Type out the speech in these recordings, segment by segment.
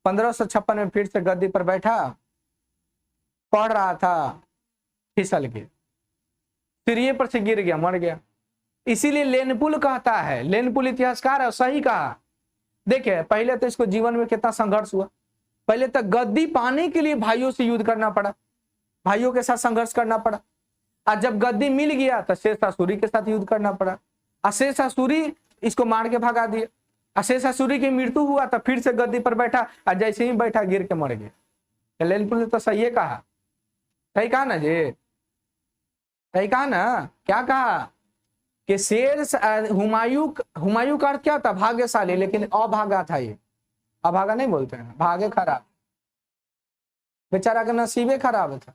1556 में फिर से गद्दी पर बैठा, पढ़ रहा था, फिसल के सीढ़ी पर से गिर गया, मर गया। इसीलिए लेनपुल कहता है, लेनपुल इतिहासकार है, सही कहा। देखिए पहले तो इसको जीवन में कितना संघर्ष हुआ, पहले तो गद्दी पाने के लिए भाइयों से युद्ध करना पड़ा, भाइयों के साथ संघर्ष करना पड़ा। और जब गद्दी मिल गया तो शेषासुरी के साथ युद्ध करना पड़ा, और शेषासुरी इसको मार के भगा दिया। और शेषासुरी की मृत्यु हुआ तो फिर से गद्दी पर बैठा, और जैसे ही बैठा गिर के मर गया। लेनपुल ने तो सही कहा, सही कहा ना जी, सही कहा ना। क्या कहा कि हुमायूं का अर्थ क्या था? भाग्यशाली, लेकिन अभागा था ये। अभागा नहीं बोलते हैं, भाग्य खराब, बेचारा का नसीबे खराब था।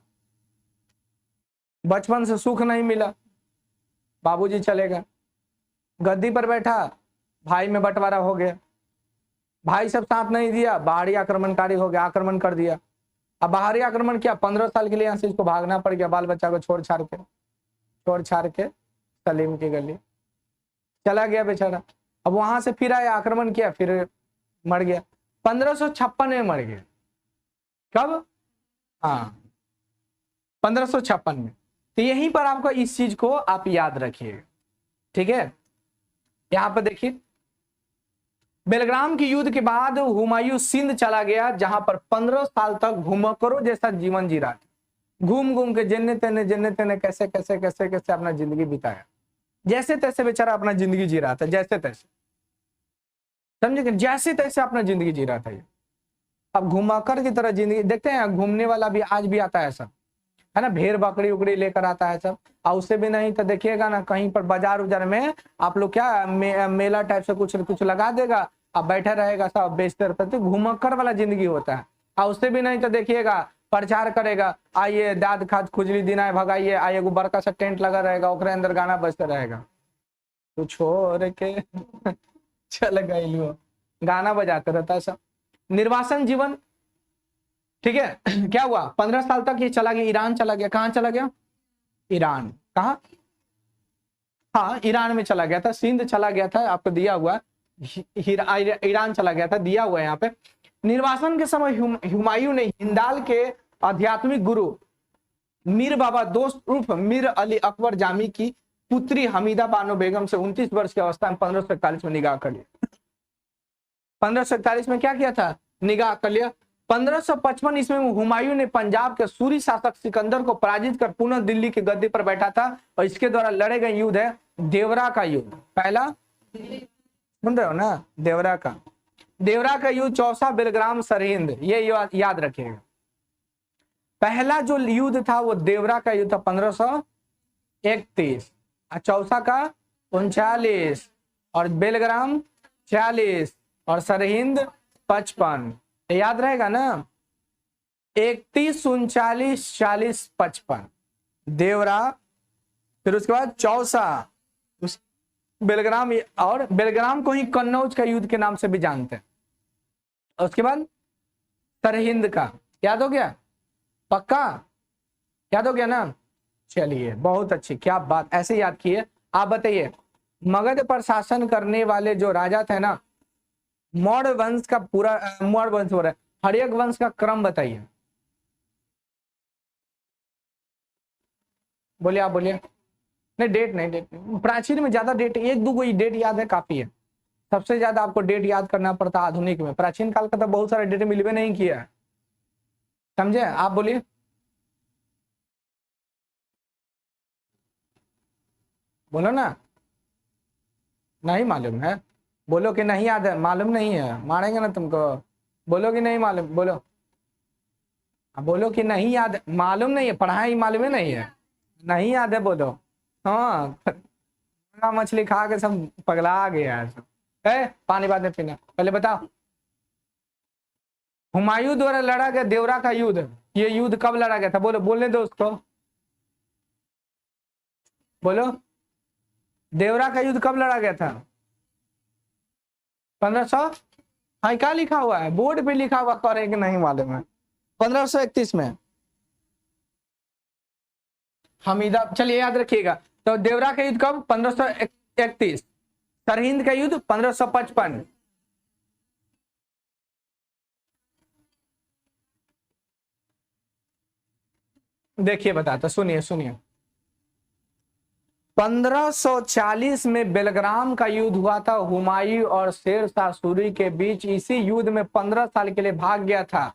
बचपन से सुख नहीं मिला, बाबूजी चले गए, गद्दी पर बैठा, भाई में बंटवारा हो गया, भाई सब साथ नहीं दिया, बाहरी आक्रमणकारी हो गया, आक्रमण कर दिया। अब बाहरी आक्रमण किया, 15 साल के लिए यहाँ से इसको भागना पड़ गया, बाल बच्चा को छोड़ छाड़ के सलीम की गली चला गया बेचारा। अब वहां से फिर आया, आक्रमण किया, फिर मर गया। 1556 में मर गया। कब? हाँ 1556 में। तो यहीं पर आपको इस चीज को आप याद रखिएगा, ठीक है। यहां पर देखिए, बेलग्राम के युद्ध के बाद हुमायूं सिंध चला गया, जहां पर 15 साल तक घुमक्कड़ों जैसा जीवन जी रहा था। घूम घूम के जन्ने तेने कैसे अपना जिंदगी बिताया, जैसे तैसे बेचारा अपना जिंदगी जी रहा था, जैसे तैसे, समझे, जैसे तैसे अपना जिंदगी जी रहा था ये। अब घुमाकर की तरह जिंदगी देखते हैं, घूमने वाला भी आज भी आता है सब, है ना, भेड़ बकरी उकड़ी लेकर आता है सब। और उससे भी नहीं तो देखिएगा ना, कहीं पर बाजार उजार में आप लोग क्या मेला टाइप से कुछ लगा देगा, अब बैठा रहेगा, सब बेचते रहते, तो घुमक्कर वाला जिंदगी होता है। और उससे भी नहीं तो देखिएगा प्रचार करेगा, आइए दाद खाद खुजली दिनाए भगाइए, आइए एगो बड़का सा टेंट लगा रहेगा, ओकरे अंदर गाना बजते रहेगा, तो छोड़ के चल गई, गाना बजाते रहता है सब। निर्वासन जीवन, ठीक है। क्या हुआ? 15 साल तक ये चला गया, ईरान चला गया। कहाँ चला गया? ईरान। कहाँ? हाँ ईरान में चला गया था, सिंध चला गया था, आपको दिया हुआ, ईरान चला गया था, दिया हुआ है यहाँ पे। निर्वासन के समय हुमायूं ने हिंदाल के आध्यात्मिक गुरु मीर बाबा दोस्त उर्फ मीर अली अकबर जामी की पुत्री हमीदा बानो बेगम से 29 वर्ष की अवस्था में 1541 में निगाह कर लिया। 1541 में क्या किया था? निगाह कर लिया। 1555 ईस्वी में हुमायूं ने पंजाब के सूरी शासक सिकंदर को पराजित कर पुनः दिल्ली की गद्दी पर बैठा था, और इसके द्वारा लड़े गए युद्ध है देवरा का युद्ध। पहला सुन रहे हो ना, देवरा का युद्ध, चौसा, बेलग्राम, सरहिंद, ये याद रखिएगा। पहला जो युद्ध था वो देवरा का युद्ध था 1531, और चौसा का 39, और बेलग्राम 40, और सरहिंद 55। याद रहेगा ना, 31, 39, 40, 55 देवरा, फिर उसके बाद चौसा, बेलग्राम, और बेलग्राम को ही कन्नौज का युद्ध के नाम से भी जानते हैं। और उसके बाद सरहिंद का, याद हो गया? पक्का याद हो गया ना? चलिए बहुत अच्छी, क्या बात, ऐसे याद किए। आप बताइए, मगध पर शासन करने वाले जो राजा थे ना, मौर्य वंश का पूरा, मौर्य वंश हो रहा है, हर्यक वंश का क्रम बताइए, बोलिए, आप बोलिए। नहीं डेट नहीं, प्राचीन में ज्यादा डेट, एक दो कोई डेट याद है काफी है। सबसे ज्यादा आपको डेट याद करना पड़ता आधुनिक में, प्राचीन काल का तो बहुत सारे डेट मिलवे नहीं किया है, समझे? आप बोलिए। बोलो ना, नहीं मालूम है, बोलो कि नहीं याद है, मालूम नहीं है, मारेंगे ना तुमको। बोलो कि नहीं मालूम, बोलो, बोलो कि नहीं याद, मालूम नहीं है, पढ़ाई मालूम है नहीं है, नहीं याद है, बोलो। हाँ मछली खा के सब पगला गया है। पानी बाद में पीना, पहले बताओ। हुमायूं द्वारा लड़ा गया देवरा का युद्ध, ये युद्ध कब लड़ा गया था? बोलो, बोलने दो उसको, बोलो। देवरा का युद्ध कब लड़ा गया था? 1500, हाँ क्या लिखा हुआ है बोर्ड पे, लिखा हुआ करे कि नहीं मालूम है? 1531 में हमीदा, चलिए याद रखिएगा। तो देवरा का युद्ध कब? 1531। सरहिंद का युद्ध 1555। देखिए बताता, सुनिए सुनिए। 1540 में बेलग्राम का युद्ध हुआ था, हुमायूं और शेर शाह सूरी के बीच। इसी युद्ध में 15 साल के लिए भाग गया था।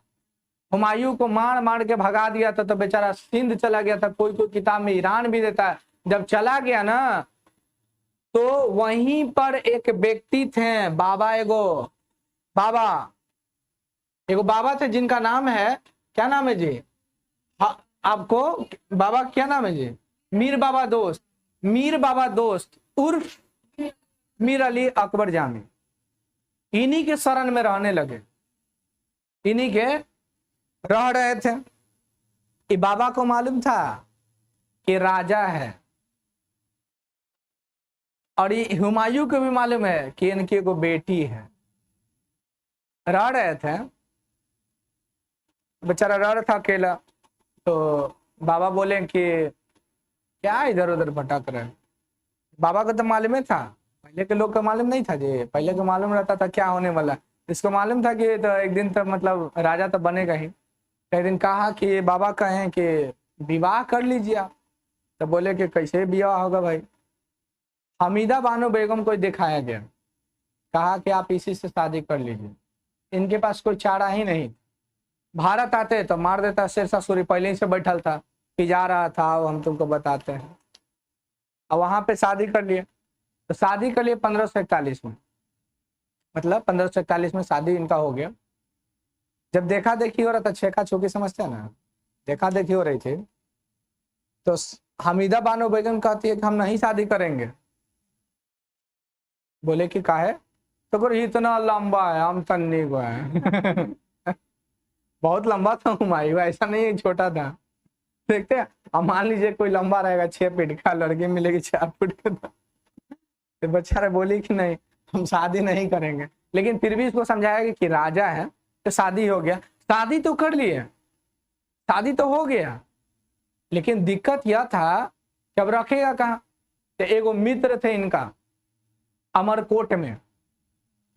हुमायूं को मार मार के भगा दिया था, तो बेचारा सिंध चला गया था। कोई कोई किताब में ईरान भी देता है। जब चला गया ना, तो वहीं पर एक व्यक्ति थे, बाबा एगो बाबा थे जिनका नाम है, क्या नाम है जी? हाँ, आपको बाबा क्या नाम है जी? मीर बाबा दोस्त उर्फ मीर अली अकबर जामी। इन्हीं के शरण में रहने लगे, इन्हीं के रह रहे थे। ये बाबा को मालूम था कि राजा है, और ये हुमायूं को भी मालूम है कि इनकी को बेटी है। रह रहे थे, बेचारा रह रहा था अकेला। तो बाबा बोले कि क्या इधर उधर भटक रहे। बाबा को तो मालूम था, पहले के लोग को मालूम नहीं था जी। पहले को मालूम रहता था क्या होने वाला। इसको मालूम था कि तो एक दिन तो मतलब राजा तो बनेगा ही। एक दिन कहा कि बाबा कहें कि विवाह कर लीजिए आप। तो बोले कि कैसे विवाह होगा भाई? हमीदा बानो बेगम को दिखाया गया, कहा कि आप इसी से शादी कर लीजिए। इनके पास कोई चारा ही नहीं। भारत आते तो मार देता। शेर शाह सूरी पहले ही से बैठल था कि जा रहा था, हम तुमको बताते हैं। और वहां पे शादी कर लिए। तो शादी कर लिए 1541 में, मतलब 1541 में शादी इनका हो गया। जब देखा देखी हो रहा था, छेका छुकी समझते हैं ना, देखा देखी हो रही थी, तो हमीदा बानो बेगम कहती है कि हम नहीं शादी करेंगे। बोले कि काहे? तो बोले इतना लंबा है, हम तन्नी को है। बहुत लंबा था हुमायूं, ऐसा नहीं है छोटा था। देखते हैं, अब मान लीजिए कोई लंबा रहेगा 6 फीट का, लड़की मिलेगी 4 फीट का, तो बेचारा बोली कि नहीं हम शादी नहीं करेंगे। लेकिन फिर भी इसको समझाया कि राजा है तो शादी हो गया। शादी तो कर लिए, शादी तो हो गया, लेकिन दिक्कत यह था कि अब रखेगा कहाँ? तो एगो मित्र थे इनका अमरकोट में,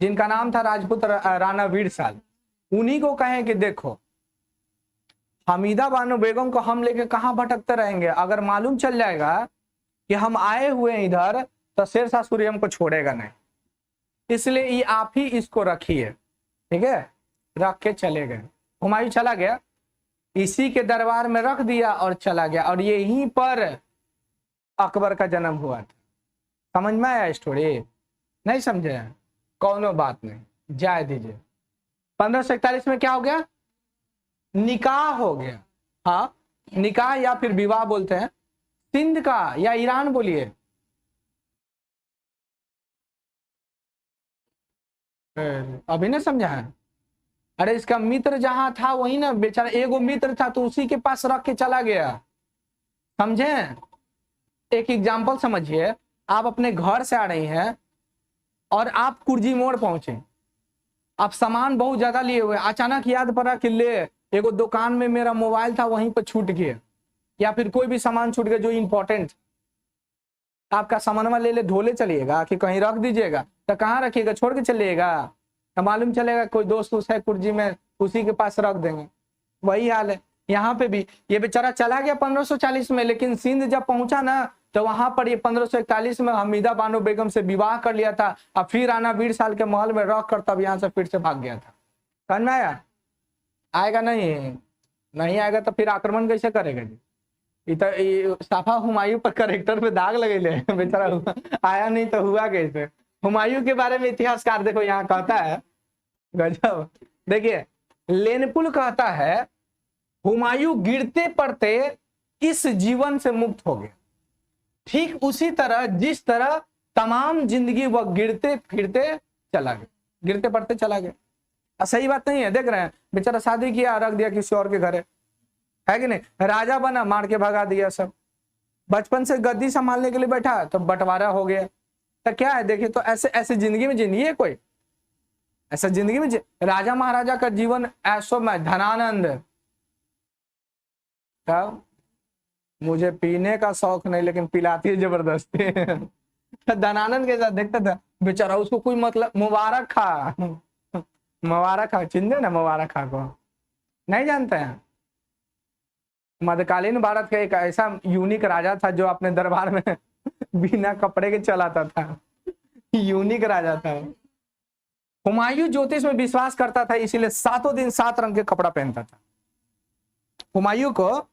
जिनका नाम था राजपूत राणा वीरसाल। उन्हीं को कहें कि देखो, हमीदा बानो बेगम को हम लेके कहाँ भटकते रहेंगे? अगर मालूम चल जाएगा कि हम आए हुए हैं इधर, तो शेर शाह सूरी हमको छोड़ेगा नहीं। इसलिए ये आप ही इसको रखिए, ठीक है? रख के चले गए। हुमायूं चला गया, इसी के दरबार में रख दिया और चला गया। और यहीं पर अकबर का जन्म हुआ था। समझ में आया स्टोरी? नहीं समझे? कौनो बात नहीं, जाए दीजिए। 1541 में क्या हो गया? निकाह हो गया। हाँ, निकाह या फिर विवाह बोलते हैं। सिंध का या ईरान बोलिए, अभी ना समझा है? अरे इसका मित्र जहां था वही ना, बेचारा एगो मित्र था तो उसी के पास रख के चला गया। समझे? एक एग्जाम्पल समझिए। आप अपने घर से आ रही हैं और आप कुर्जी मोड़ पहुंचे, आप सामान बहुत ज्यादा लिए हुए, अचानक याद पड़ा कि ले एगो दुकान में मेरा मोबाइल था वहीं पर छूट गया, या फिर कोई भी सामान छूट गया जो इंपॉर्टेंट। आपका सामान ले ढोले चलिएगा कि कहीं रख दीजिएगा? तो कहाँ रखिएगा? छोड़ के चलिएगा? तो मालूम चलेगा कोई दोस्त उस है कुर्जी में, उसी के पास रख देंगे। वही हाल है यहाँ पे भी। ये बेचारा चला गया 1540 में, लेकिन सिंध जब पहुंचा ना, तो वहां पर ये 1541 में हमीदा बानो बेगम से विवाह कर लिया था। और फिर राणा वीरसाल के महल में रख कर तब यहाँ से फिर से भाग गया था। समझ में आया? आएगा नहीं? नहीं आएगा तो फिर आक्रमण कैसे करेगा जी? साफा हुमायूं पर करेक्टर पे दाग लगे बेचारा आया नहीं तो हुआ कैसे? हुमायूं के बारे में इतिहासकार देखो यहाँ कहता है, गजब। देखिए, लेनपुल कहता है हुमायूं गिरते पड़ते इस जीवन से मुक्त हो गया, ठीक उसी तरह जिस तरह तमाम जिंदगी वह गिरते फिरते चला गया, गिरते पड़ते चला गया। सही बात नहीं है? देख रहे हैं, बेचारा शादी किया, रख दिया किसी और के घरे, है कि नहीं? राजा बना, मार के भगा दिया सब। बचपन से गद्दी संभालने के लिए बैठा तो बंटवारा हो गया। तो क्या है? देखिए, तो ऐसे ऐसे जिंदगी में जिंदगी कोई ऐसा जिंदगी में राजा महाराजा का जीवन ऐसो में धनानंद। क्या? मुझे पीने का शौक नहीं, लेकिन पिलाती है जबरदस्ती। धनानंद के साथ देखता था बेचारा, उसको कोई मतलब मुबारक खा, मुबारक खा, चिंदे ना मुबारक खा को नहीं जानते हैं? मध्यकालीन भारत का एक ऐसा यूनिक राजा था जो अपने दरबार में बिना कपड़े के चलाता था। यूनिक राजा था। हुमायूं ज्योतिष में विश्वास करता था, इसीलिए 7 दिन 7 रंग के कपड़ा पहनता था। हुमायूं को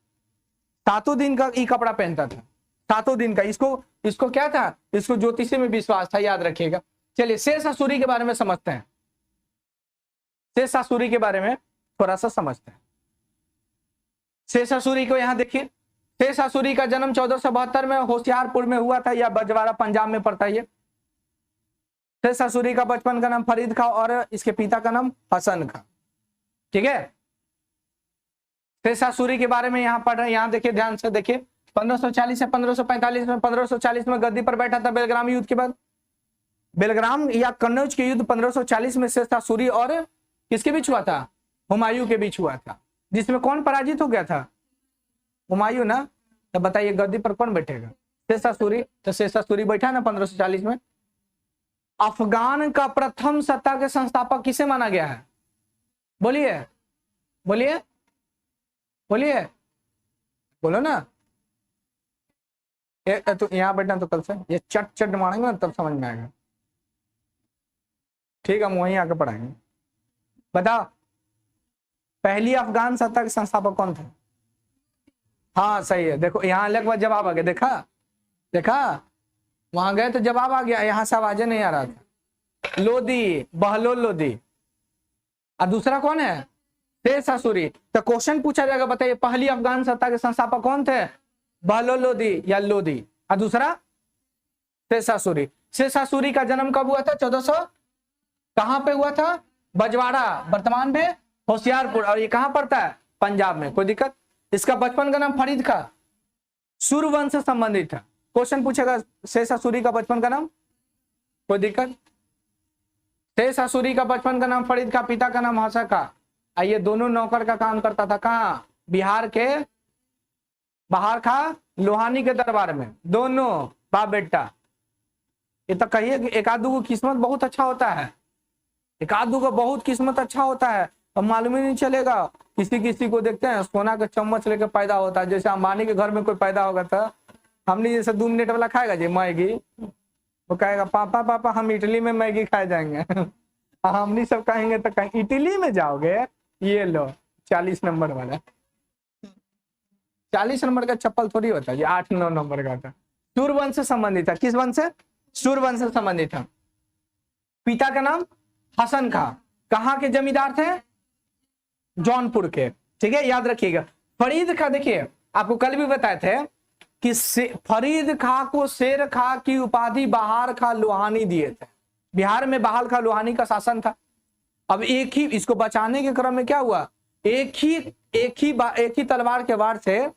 7 दिन का ई कपड़ा पहनता था, 7 दिन का। इसको क्या था? इसको ज्योतिषी में विश्वास था, याद रखिएगा। चलिए शेषासुरी के बारे में समझते हैं। शेषासुरी के बारे में थोड़ा सा समझते हैं। शेषासुरी को यहां देखिए। शेषासुरी का जन्म 1472 में होशियारपुर में हुआ था, या बजवाड़ा पंजाब में पड़ता है। शेषासुरी का बचपन का नाम फरीद था और इसके पिता का नाम हसन था। ठीक है। शेषासुरी के बारे में यहां पढ़ रहे हैं, यहां देखिए, ध्यान से देखिए। 1540 से 1545 में 1540 में गद्दी पर बैठा था बेलग्राम युद्ध के बाद। बेलग्राम या कन्नौज के युद्ध 1540 में शेषासुरी और किसके बीच हुआ था? हुमायूं के बीच हुआ था, जिसमें कौन पराजित हो गया था? हुमायूं ना। तो बताइए गद्दी पर कौन बैठेगा? शेषासुरी। तो शेषासुरी बैठा ना 1540 में। अफगान का प्रथम सत्ता के संस्थापक किसे माना गया है? बोलिए बोलिए बोलिए, बोलो ना। तो यहां बैठना, तो कल से ये चट चट मारेंगे ना तब समझ में आएगा। ठीक है, हम वहीं आके पढ़ाएंगे। बताओ पहली अफगान सत्ता के संस्थापक कौन थे? हाँ सही है। देखो यहाँ लगभग जवाब आ गया। देखा वहां गए तो जवाब आ गया, यहाँ से आवाजें नहीं आ रहा था। लोदी, बहलोल लोदी। और दूसरा कौन है? शेषासुरी। तो क्वेश्चन पूछा जाएगा, बताइए पहली अफगान सत्ता के संस्थापक कौन थे? बहलोल लोदी या लोदी। और दूसरा शेषासुरी। शेषासुरी का जन्म कब हुआ था? 1400 कहां पे हुआ था? बजवाड़ा, वर्तमान में होशियारपुर। और ये कहां पड़ता है? पंजाब में। कोई दिक्कत? इसका बचपन का नाम फरीद था, सूर्यवंश से संबंधित था। क्वेश्चन पूछेगा शेषासुरी का बचपन का नाम। कोई दिक्कत? शेषासुरी का बचपन का नाम फरीद का, पिता का नाम हसन का। ये दोनों नौकर का काम करता था। कहाँ? बिहार के बाहर खा लोहानी के दरबार में। दोनों बाप बेटा। ये तो कहिए कि एक आधू को किस्मत बहुत अच्छा होता है, एक आधू का बहुत किस्मत अच्छा होता है, अब मालूम ही नहीं चलेगा। किसी किसी को देखते हैं सोना का चम्मच लेकर पैदा होता है। जैसे अंबानी के घर में कोई पैदा होगा था, हमने जैसे 2 मिनट वाला खाएगा जी मैगी, वो कहेगा पापा पापा हम इटली में मैगी खाए जाएंगे। हमने सब कहेंगे तो कहीं इटली में जाओगे, ये लो 40 नंबर वाला। 40 नंबर का चप्पल थोड़ी होता है, ये 8-9 नंबर का था। सूर्यवंश से संबंधित था। किस वंश से? सूर्यवंश से संबंधित था। पिता का नाम हसन खां। कहाँ के जमींदार थे? जौनपुर के। ठीक है, याद रखिएगा। फरीद खां, देखिए आपको कल भी बताए थे कि फरीद खां को शेर खां की उपाधि बहार खां लोहानी दिए थे। बिहार में बहार खां लोहानी का शासन था। अब एक ही इसको बचाने के क्रम में क्या हुआ? एक ही तलवार के वार से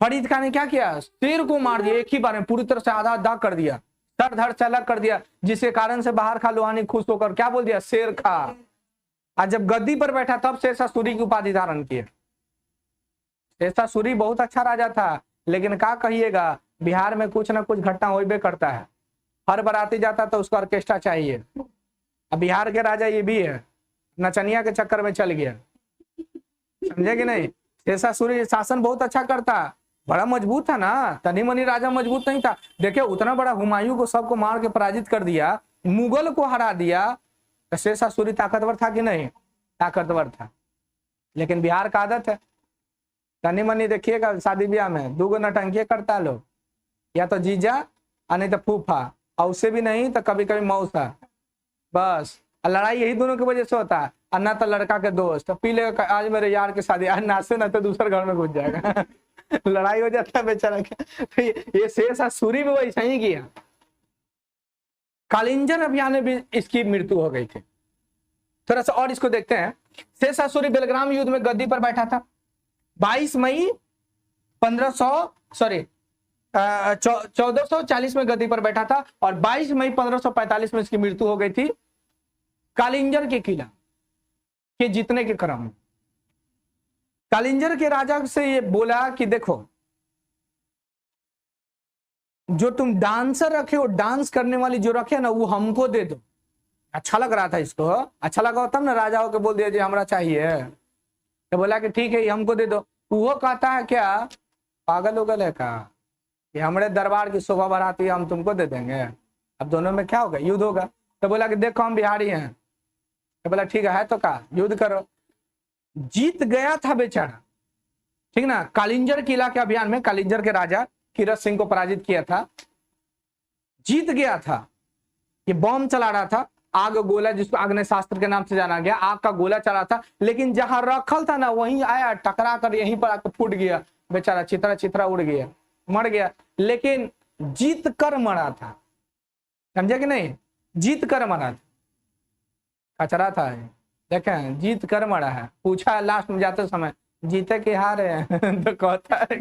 फरीद खां ने क्या किया? शेर को मार दिया एक ही बार में, पूरी तरह से आधा दाग कर दिया, सर धड़ चलक कर दिया, जिसके कारण से बहार खां लोहानी खुश होकर क्या बोल दिया? शेर खां। आज जब गद्दी पर बैठा तब शेषासुरी की उपाधि धारण किया। शेषासुरी बहुत अच्छा राजा था, लेकिन क्या कहिएगा, बिहार में कुछ ना कुछ घटना होबे करता है। हर बाराती जाता तो उसको ऑर्केस्ट्रा चाहिए। अब बिहार के राजा ये भी है, नचनिया के चक्कर में चल गया, समझे कि नहीं? शेषासुरी शासन बहुत अच्छा करता, बड़ा मजबूत था ना, तनी मनी राजा मजबूत नहीं था। देखिए उतना बड़ा हुमायूं को सबको मार के पराजित कर दिया, मुगल को हरा दिया, तो शेषासुरी ताकतवर था कि नहीं? ताकतवर था। लेकिन बिहार का आदत है, तनी मनी देखिएगा शादी ब्याह में 2 नटंकी करता लोग, या तो जीजा और नहीं तो फूफा, और उससे भी नहीं तो कभी कभी मौसा। बस लड़ाई यही दोनों की वजह से होता है। और ना तो लड़का के दोस्त पी ले, आज मेरे यार की शादी, आज नाचे ना तो दूसरे घर में घुस जाएगा। लड़ाई हो जाता है बेचारा। तो ये शेषासुरी भी वैसा ही किया। कालिंजर अभियान में भी इसकी मृत्यु हो गई थी। थोड़ा सा और इसको देखते हैं। शेषासुरी बेलग्राम युद्ध में गद्दी पर बैठा था। 22 मई 1440 में गद्दी पर बैठा था और 22 मई 1545 में इसकी मृत्यु हो गई थी। कालिंजर के किला के जीतने के क्रम में कालिंजर के राजा से ये बोला कि देखो, जो तुम डांसर रखे हो, डांस करने वाली जो रखे ना, वो हमको दे दो। अच्छा लग रहा था इसको, अच्छा लगा तब ना राजा होकर बोल दिया जी हमरा चाहिए। तो बोला कि ठीक है ये हमको दे दो। वो कहता है क्या, पागल उगल है का, कि हमारे दरबार की शोभा बढ़ाती है, हम तुमको दे देंगे। अब दोनों में क्या होगा, युद्ध होगा। तो बोला कि देखो हम बिहारी हैं। तो बोला ठीक है तो का युद्ध करो। जीत गया था बेचारा, ठीक ना। कालिंजर किला के अभियान में कालिंजर के राजा कीरत सिंह को पराजित किया था, जीत गया था। ये बम चला रहा था, आग गोला, जिसको आग्नेय शास्त्र के नाम से जाना गया, आग का गोला चला था, लेकिन जहां रखल था ना वहीं आया, टकरा कर यहीं पर आकर फूट गया, बेचारा चित्रा चित्रा उड़ गया, मर गया। लेकिन जीत कर मरा था, समझे कि नहीं, जीत कर मरा था। कचरा था, देखें जीत कर मरा है। पूछा लास्ट में जाते समय जीते कि हारे तो कहता है,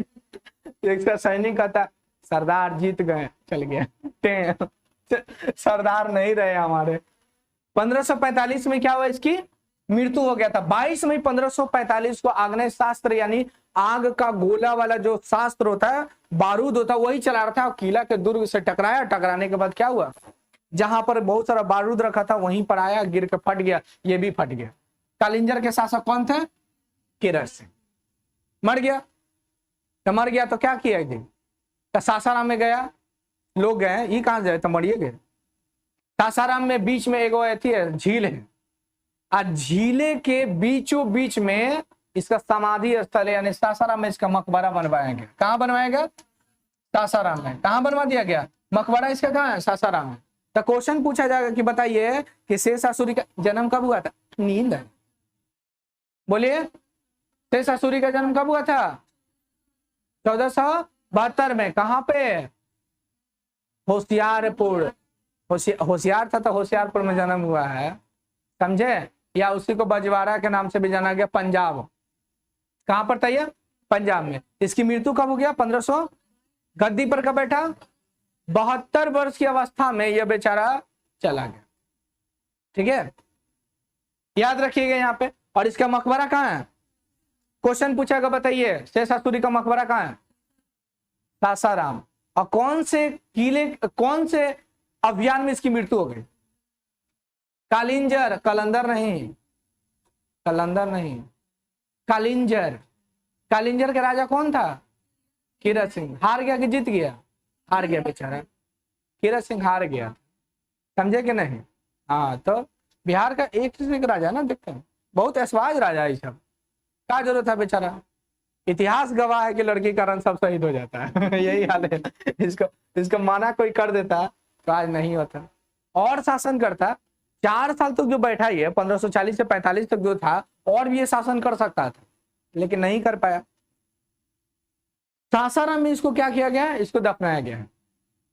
एक सैनिक कहता सरदार जीत गए, चल गया। सरदार नहीं रहे हमारे। 1545 में क्या हुआ, इसकी मृत्यु हो गया था। 22 मई 1545 को आग्नेय शास्त्र यानी आग का गोला वाला जो शास्त्र होता है, बारूद होता है, वही चला रहा था। किला के दुर्ग से टकराया, टकराने के बाद क्या हुआ, जहां पर बहुत सारा बारूद रखा था वहीं पर आया, गिर के फट गया, ये भी फट गया। कालिंजर के शासक कौन थे, कीरत सिंह। मर गया, तो मर गया तो क्या किया, तो सासाराम में गया, लोग गए, ये कहां गए, तो मरिए गए। सासाराम में बीच में एगो अथी है, झील है, और झीले के बीचों बीच में इसका समाधि स्थल है, यानी सासाराम में इसका मकबरा बनवाया गया। कहाँ बनवाया गया, सासाराम में। कहाँ बनवा दिया गया, मकबरा इसका कहाँ है, सासाराम में। तो क्वेश्चन पूछा जाएगा कि बताइए कि शेषासुरी का जन्म कब हुआ था, नींद है, बोलिए शेषासुरी का जन्म कब हुआ था, 1472 में। कहाँ पे, होशियारपुर। होशियार था तो होशियारपुर में जन्म हुआ है, समझे। या उसी को बजवाड़ा के नाम से भी जाना गया, पंजाब। कहां पर था ये, पंजाब में। इसकी मृत्यु कब हो गया, 1500। गद्दी पर कब बैठा, 72 वर्ष की अवस्था में यह बेचारा चला गया, ठीक है, याद रखिएगा यहाँ पे। और इसका मकबरा कहाँ है, क्वेश्चन पूछेगा, बताइए शेषासुरी का मकबरा कहाँ है, सासाराम। और कौन से किले, कौन से अभियान में इसकी मृत्यु हो गई, कालिंजर, कलंदर नहीं, कलंदर नहीं, कालिंजर। कालिंजर के राजा कौन था, कीरत सिंह। हार गया कि जीत गया, हार गया बेचारा, कीरत सिंह हार गया, समझे कि नहीं। हाँ, तो बिहार का एक से एक राजा ना, देखते हैं बहुत ऐश्वर्य राजा है, सब क्या जरूरत है बेचारा। इतिहास गवाह है कि लड़की का रंग सब शहीद हो जाता है। यही हाल है, इसको माना कोई कर देता तो आज नहीं होता। और शासन करता, 4 साल तक जो बैठा ही है, 1540 से 45 तक जो था, और भी ये शासन कर सकता था, लेकिन नहीं कर पाया। सासाराम में इसको क्या किया गया, इसको दफनाया गया है।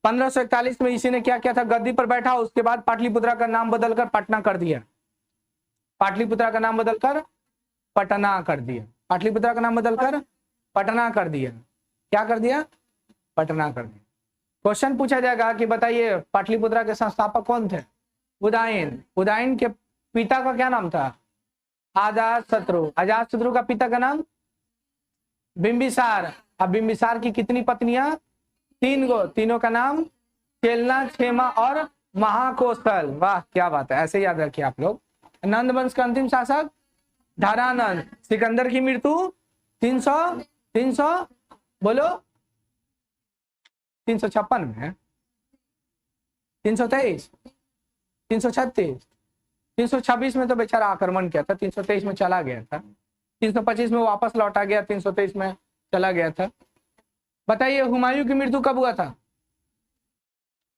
1541 में इसी ने क्या किया था, गद्दी पर बैठा, उसके बाद पाटलिपुत्रा का नाम बदलकर पटना कर दिया। पाटलिपुत्रा का नाम बदलकर पटना कर दिया, पाटलिपुत्रा का नाम बदलकर पटना कर दिया। क्या कर दिया, पटना कर दिया। क्वेश्चन पूछा जाएगा कि बताइए पाटलिपुत्रा के संस्थापक कौन थे, उदयन। उदयन के पिता का क्या नाम था, अजातशत्रु। अजातशत्रु का पिता का नाम बिंबिसार। अब बिंबिसार की कितनी पत्नियां, 3 गो, तीनों का नाम चेलना, क्षेमा और महाकौशल। वाह क्या बात है, ऐसे याद रखिए आप लोग। नंद वंश का अंतिम शासक धरानंद। सिकंदर की मृत्यु 300 बोलो 356 में, 323, 336, 326 में तो बेचारा आक्रमण किया था, 323 में चला गया था, 325 में वापस लौटा गया, 323 में चला गया था। बताइए हुमायूं की मृत्यु कब हुआ था,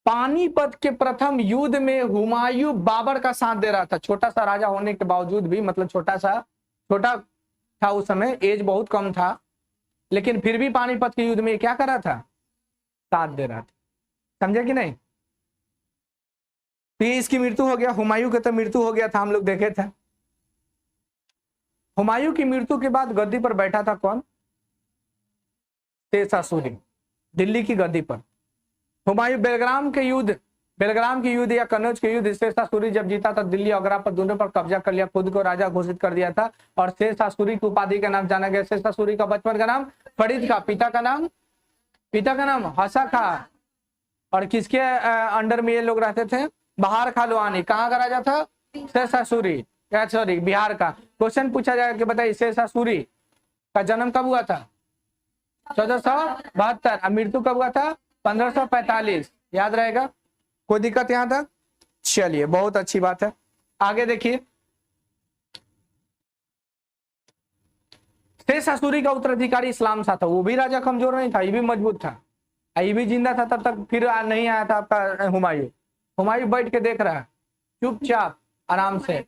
पानीपत के प्रथम युद्ध में हुमायूं बाबर का साथ दे रहा था। छोटा सा राजा होने के बावजूद भी, मतलब छोटा था उस समय, एज बहुत कम था, लेकिन फिर भी पानीपत के युद्ध में क्या कर रहा था, साथ दे रहा था, समझे कि नहीं। तो इसकी मृत्यु हो गया। हुमायूं की तो मृत्यु हो गया था, हम लोग देखे थे। हुमायूं की मृत्यु के बाद गद्दी पर बैठा था कौन, शेषासुरी, दिल्ली की गद्दी पर। हुमायूं बेलग्राम के युद्ध या कन्नौज के युद्ध शेषासुरी जब जीता था, दिल्ली आगरा पर दोनों पर कब्जा कर लिया, खुद को राजा घोषित कर दिया था, और शेषासुरी की उपाधि का नाम जाना गया। शेषासुरी का बचपन का नाम फरीद का, पिता का नाम हसा खा, और किसके अंडर में ये लोग रहते थे, बहार खालवानी। कहाँ का राजा था, शेषासुरी, सॉरी बिहार का। क्वेश्चन पूछा जाएगा कि बताइए शेषासुरी का जन्म कब हुआ था? 1472। और मृत्यु कब हुआ था? 1545। याद रहेगा? कोई दिक्कत यहां तक? चलिए, बहुत अच्छी बात है। आगे देखिए, शेष असूरी का उत्तराधिकारी इस्लाम शाह था। वो भी राजा कमजोर नहीं था, ये भी मजबूत था, ये भी जिंदा था तब तक। फिर नहीं आया था आपका हुमायूं। हुमायूं बैठ के देख रहा है चुपचाप आराम से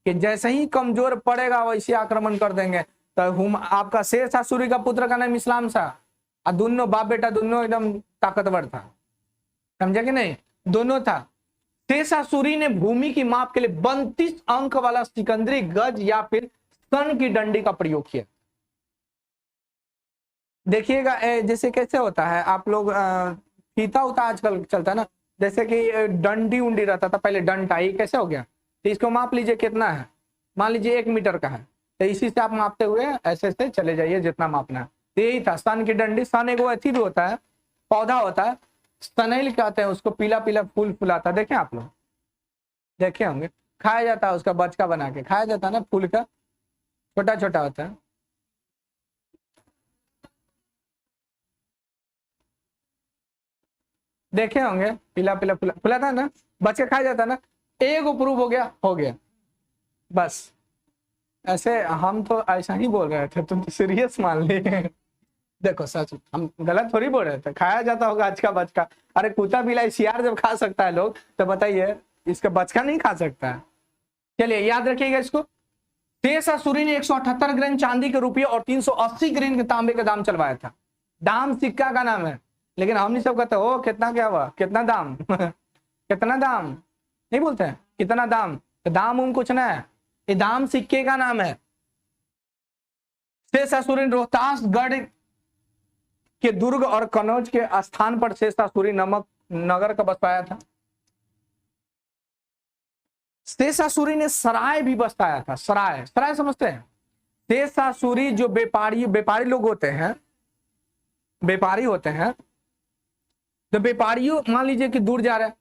कि जैसे ही कमजोर पड़ेगा वैसे आक्रमण कर देंगे। तो आपका शेष असूरी का पुत्र का नाम इस्लाम शाह, और दोनों बाप बेटा दोनों एकदम ताकतवर था, समझे कि नहीं? दोनों था। शेष असूरी ने भूमि की माप के लिए 32 अंक वाला सिकंदरी गज या फिर सन की डंडी का प्रयोग किया। देखिएगा जैसे कैसे होता है, आप लोग फीता उता आजकल चलता है ना, जैसे कि डंडी उंडी रहता था पहले, डंडा, ये कैसे हो गया? तो इसको माप लीजिए कितना है, मान लीजिए 1 मीटर का है, तो इसी से आप मापते हुए ऐसे से चले जाइए जितना मापना है। तो यही था सन की डंडी। सन एगो अथी भी होता है, पौधा होता है, सनैल कहते हैं उसको, पीला पीला फूल फुलाता, देखे आप लोग? देखे होंगे, खाया जाता है उसका बचका बना के खाया जाता है ना, फूल का छोटा छोटा होता है। देखे होंगे, पीला पीला फुला था ना, बच के खाया जाता ना। एक प्रूव हो गया बस। ऐसे हम तो ऐसा ही बोल रहे थे, तुम तो सीरियस मान लिए। देखो सच, हम गलत थोड़ी बोल रहे थे, खाया जाता होगा आज का बचका। अरे कुत्ता बिलाई सियार जब खा सकता है लोग, तो बताइए इसका बचका नहीं खा सकता है? चलिए याद रखिएगा इसको। शेष असूरी ने 178 ग्राम चांदी के रुपये और 380 ग्राम के तांबे का दाम चलवाया था। दाम सिक्का का नाम है, लेकिन हम नहीं सब कहते हो कितना क्या हुआ, कितना दाम कितना दाम नहीं बोलते हैं, कितना दाम। तो दाम उम कुछ ना है, ये दाम सिक्के का नाम है। शेष असूरी ने रोहतासगढ़ के दुर्ग और कनौज के स्थान पर शेष असूरी नमक नगर का बसाया था। शेष असूरी ने सराय भी बसाया था। सराय, सराय समझते हैं? शेष असूरी जो व्यापारी लोग होते हैं, व्यापारी होते हैं, तो व्यापारियों मान लीजिए कि दूर जा रहा है,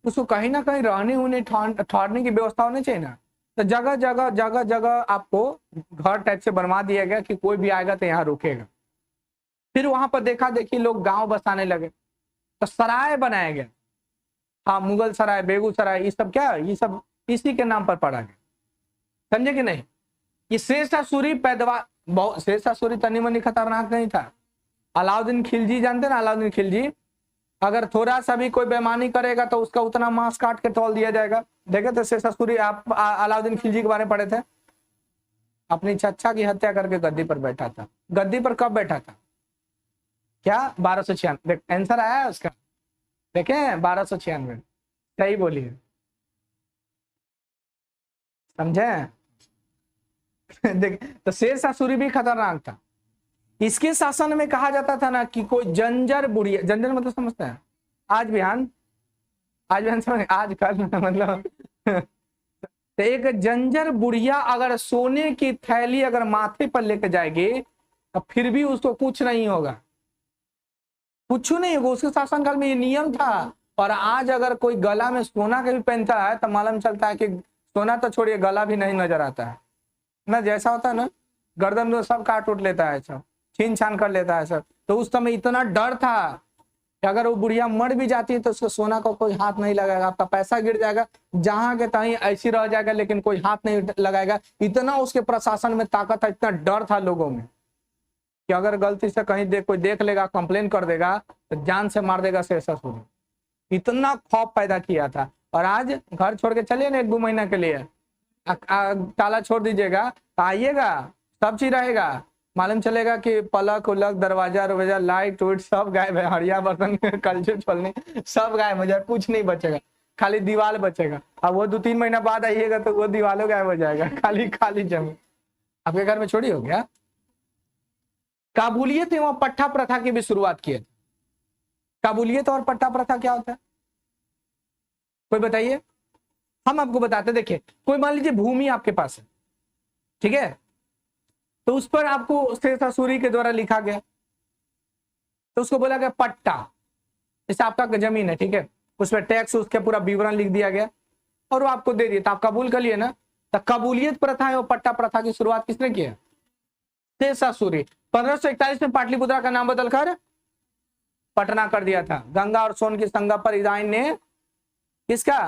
उसको कहीं ना कहीं रहने होने ठहरने की व्यवस्था होनी चाहिए ना। तो जगह जगह जगह जगह आपको घर टाइप से बनवा दिया गया कि कोई भी आएगा तो यहाँ रुकेगा। फिर वहां पर देखा देखी लोग गांव बसाने लगे, तो सराय बनाया गया। हाँ, मुगल सराय, बेगूसराय, ये सब क्या, ये सब इसी के नाम पर पड़ा गया, समझे कि नहीं? ये शेष असूरी पैदावार, शेष असूरी तनी मनी खतरनाक नहीं था। अलाउद्दीन खिलजी जानते ना, अलाउद्दीन खिलजी, अगर थोड़ा सा भी कोई बेईमानी करेगा तो उसका उतना मांस काट के तौल दिया जाएगा। देखे थे शेष असूरी? आप अलाउद्दीन खिलजी के बारे में पढ़े थे? अपनी चच्चा की हत्या करके गद्दी पर बैठा था। गद्दी पर कब बैठा था? क्या 1296? आंसर आया है उसका, देखे 1296, सही बोलिए, समझे? देख, तो शेष असूरी भी खतरनाक था। इसके शासन में कहा जाता था ना कि कोई जंजर बुढ़िया, जंजर मतलब समझते हैं? आज बिहान समझ, आज कल मतलब तो एक जंजर बुढ़िया अगर सोने की थैली अगर माथे पर लेकर जाएगी तो फिर भी उसको कुछ नहीं होगा, कुछ नहीं होगा। उसके शासनकाल में ये नियम था। और आज अगर कोई गला में सोना का भी पहनता है तो मालूम चलता है कि सोना तो छोड़िए, गला भी नहीं नजर आता है ना, जैसा होता है ना, गर्दन में सब काट उठ लेता है, सब छीन छान कर लेता है सब। तो उस समय इतना डर था कि अगर वो बुढ़िया मर भी जाती है तो उसको सोना का कोई हाथ नहीं लगाएगा, आपका पैसा गिर जाएगा जहां के तहीं ऐसी रह जाएगा, लेकिन कोई हाथ नहीं लगाएगा। इतना उसके प्रशासन में ताकत था, इतना डर था लोगों में कि अगर गलती से कहीं कोई देख लेगा, कंप्लेन कर देगा तो जान से मार देगा शेष असूरी। इतना खौफ पैदा किया था। और आज घर छोड़ के चलिए ना 1-2 महीना के लिए, ताला छोड़ दीजिएगा, आइएगा, सब चीज रहेगा, मालूम चलेगा कि पलक उलक, दरवाजा रवाजा, लाइट उइट सब गायब है, हड़िया बर्तन कलछुल छोलने सब गायब हो जाएगा, कुछ नहीं बचेगा, खाली दीवार बचेगा। अब वो 2-3 महीना बाद आइएगा तो वो दीवारों गायब हो जाएगा, खाली खाली जमीन आपके घर में छोड़ी हो गया। काबूलियत एवं पट्टा प्रथा की भी शुरुआत की है। काबूलियत और पट्टा प्रथा क्या होता है कोई बताइए? हम आपको बताते, देखिए कोई मान लीजिए भूमि आपके पास है, ठीक है, तो उस पर आपको शेष असूरी के द्वारा लिखा गया, तो उसको बोला गया पट्टा। जैसे आपका जमीन है, ठीक है, उस पर टैक्स, उसके पूरा विवरण लिख दिया गया और वो आपको दे दिया, तो आप कबूल कर लिए ना। तो कबूलियत प्रथा और पट्टा प्रथा की शुरुआत किसने की है? शेष असूरी। 1541 में पाटलिपुत्रा का नाम बदलकर पटना कर दिया था। गंगा और सोन की संगम पर इब्राहिम ने किसका,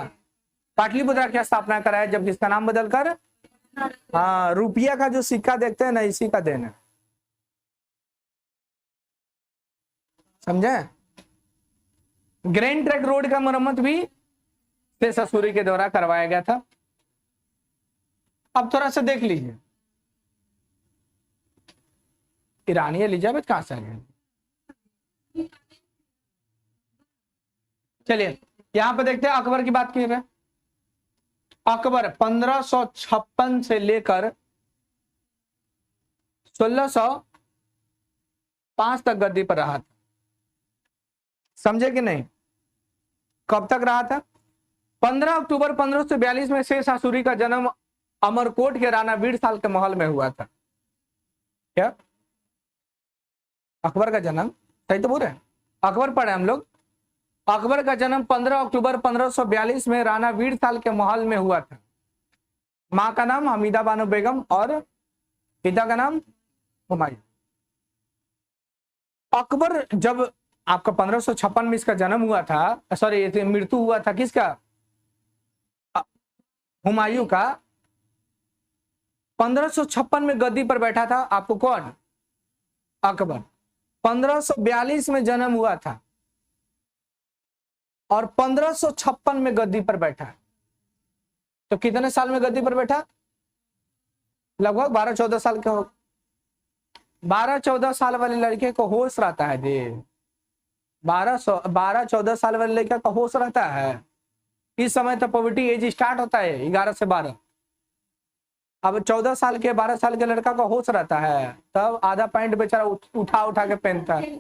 पाटलिपुत्रा की स्थापना कराया, जब किसका नाम बदलकर, हाँ, रुपया का जो सिक्का देखते हैं ना, इसी का देन है, समझे। ग्रैंड ट्रैंक रोड का मरम्मत भी शेष सूरी के द्वारा करवाया गया था। अब थोड़ा सा देख लीजिए, ईरानी एलिजाबेथ कहां से आ गई। चलिए यहां पर देखते हैं, अकबर की बात की है। अकबर 1556 से लेकर 1605 तक गद्दी पर रहा था, समझे कि नहीं। कब तक रहा था? 15 अक्टूबर 1542 में शेष सूरी का जन्म अमरकोट के राणा वीरसाल के महल में हुआ था। क्या अकबर का जन्म, सही तो बोल रहे हैं, अकबर पढ़े हम लोग। अकबर का जन्म 15 अक्टूबर 1542 में राणा वीरसाल के महल में हुआ था। मां का नाम हमीदा बानो बेगम और पिता का नाम हुमायूं। अकबर जब आपका 1556 में इसका जन्म हुआ था, सॉरी मृत्यु हुआ था किसका, हुमायूं का। 1556 में गद्दी पर बैठा था आपको कौन, अकबर। 1542 में जन्म हुआ था और 1556 में गद्दी पर बैठा। तो कितने साल में गद्दी पर बैठा? लगभग 12-14 साल के हो। 12-14 साल वाले लड़के को होश रहता है जी, 12-14 साल वाले लड़के का होश रहता है। इस समय तो पॉवर्टी एज स्टार्ट होता है 11 से 12। अब 14 साल के 12 साल के लड़का का होश रहता है, तब आधा पैंट बेचारा उठा उठा के पहनता है,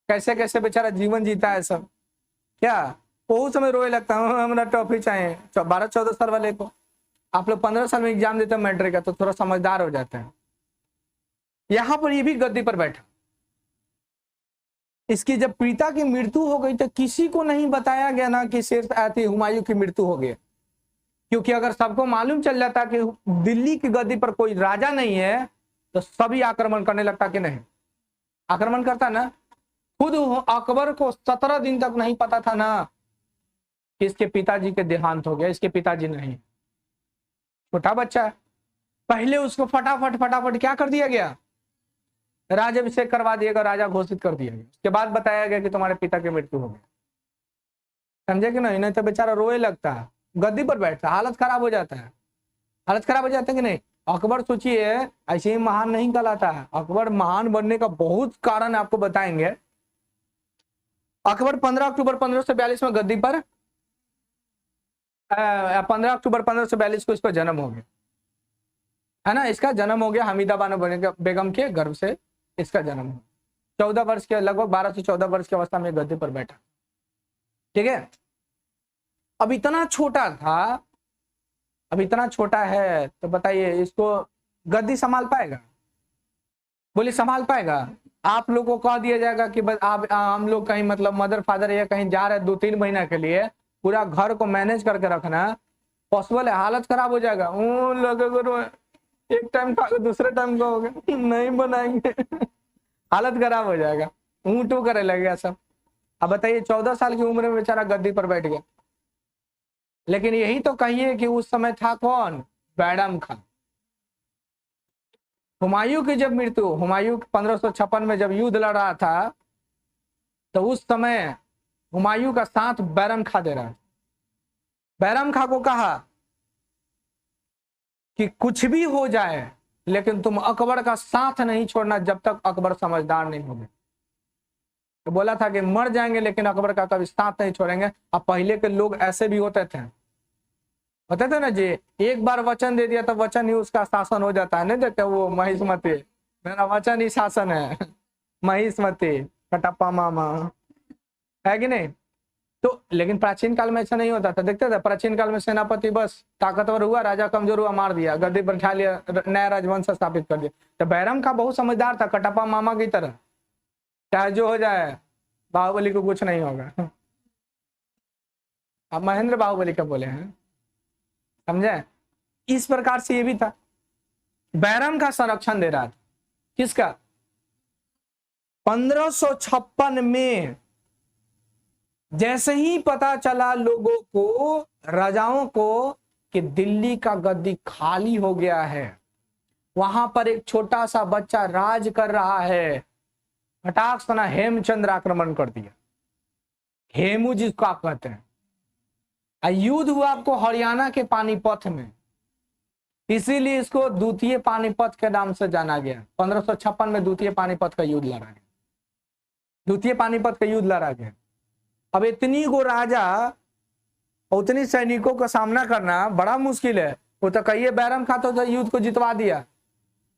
कैसे कैसे बेचारा जीवन जीता है सब। क्या बहुत समय रोए लगता है, हमारा टॉफी चाहिए। 12-14 साल वाले को आप लोग 15 साल में एग्जाम देते हैं मैट्रिक का, तो थोड़ा समझदार हो जाते हैं। यहां पर ये भी गद्दी पर बैठा। इसकी जब पिता की मृत्यु हो गई तो किसी को नहीं बताया गया ना कि शेर हुमायूं की मृत्यु हो गई, क्योंकि अगर सबको मालूम चल जाता कि दिल्ली की गद्दी पर कोई राजा नहीं है तो सभी आक्रमण करने लगता कि नहीं, आक्रमण करता ना। खुद अकबर को 17 दिन तक नहीं पता था ना कि इसके पिताजी के देहांत हो गया। इसके पिताजी नहीं, छोटा बच्चा है। पहले उसको फटाफट क्या कर दिया गया, राजाभिषेक करवा दिया गया, राजा घोषित कर दिया गया। उसके बाद बताया गया कि तुम्हारे पिता की मृत्यु हो गई, समझे कि नहीं। नहीं तो बेचारा रोए लगता है, गद्दी पर बैठता, हालत खराब हो जाता है, हालत खराब हो जाता है कि नहीं। अकबर सोचिए ऐसे ही महान नहीं कहलाता है। अकबर महान बनने का बहुत कारण आपको बताएंगे। अकबर 15 अक्टूबर 1542 में गद्दी पर 15 अक्टूबर 1542 को इसका जन्म हो गया, है ना। इसका जन्म हो गया हमीदा बानो बेगम के गर्भ से इसका जन्म हो। 14 वर्ष के, लगभग 12 से 14 वर्ष की अवस्था में गद्दी पर बैठा, ठीक है। अब इतना छोटा था, अब इतना छोटा है, तो बताइए इसको गद्दी संभाल पाएगा? बोलिए संभाल पाएगा? आप लोग को कह दिया जाएगा कि बस आप हम लोग कहीं मतलब मदर फादर या कहीं जा रहे हैं 2-3 महीना के लिए, पूरा घर को मैनेज करके रखना पॉसिबल है? हालत खराब हो जाएगा। एक टाइम खा दूसरे टाइम का होगा, नहीं बनाएंगे हालत खराब हो जाएगा, ऊँटू करे लगेगा सब। अब बताइए 14 साल की उम्र में बेचारा गद्दी पर बैठ गया। लेकिन यही तो कहिए कि उस समय था कौन, बैरम खान। हुमायूं की जब मृत्यु, हुमायूं 1556 में जब युद्ध लड़ रहा था, तो उस समय हुमायूं का साथ बैरम खां दे रहा। बैरम खां को कहा कि कुछ भी हो जाए लेकिन तुम अकबर का साथ नहीं छोड़ना जब तक अकबर समझदार नहीं होंगे। तो बोला था कि मर जाएंगे लेकिन अकबर का कभी साथ नहीं छोड़ेंगे। अब पहले के लोग ऐसे भी होते थे, होते थे ना जी, एक बार वचन दे दिया तो वचन ही उसका शासन हो जाता है। नहीं देखते वो महिष्मति, मेरा वचन ही शासन है, महिष्मति कटप्पा मामा, है कि नहीं। तो लेकिन प्राचीन काल में ऐसा नहीं होता था, देखते थे प्राचीन काल में सेनापति बस ताकतवर हुआ, राजा कमजोर हुआ, मार दिया, गद्दी पर बैठा लिया, नया राजवंश स्थापित कर दिया। तो बैरम का बहुत समझदार था, कटप्पा मामा की तरह, चाहे जो हो जाए बाहुबली को कुछ नहीं होगा। अब महेंद्र बाहुबली का बोले हैं, समझे। इस प्रकार से ये भी था, बैरम का संरक्षण दे रहा था। किसका? 1556 में जैसे ही पता चला लोगों को, राजाओं को, कि दिल्ली का गद्दी खाली हो गया है, वहां पर एक छोटा सा बच्चा राज कर रहा है, फटाक सना हेमचंद्र आक्रमण कर दिया। हेमू जिसको आप कहते हैं। युद्ध हुआ आपको हरियाणा के पानीपत में, इसीलिए इसको द्वितीय पानीपत के नाम से जाना गया। 1556 में द्वितीय पानीपत का युद्ध लड़ा गया। द्वितीय पानीपत का युद्ध लड़ा गया। अब इतनी को राजा और उतनी सैनिकों का सामना करना बड़ा मुश्किल है। वो तो कहिए बैरम खा तो युद्ध को जितवा दिया,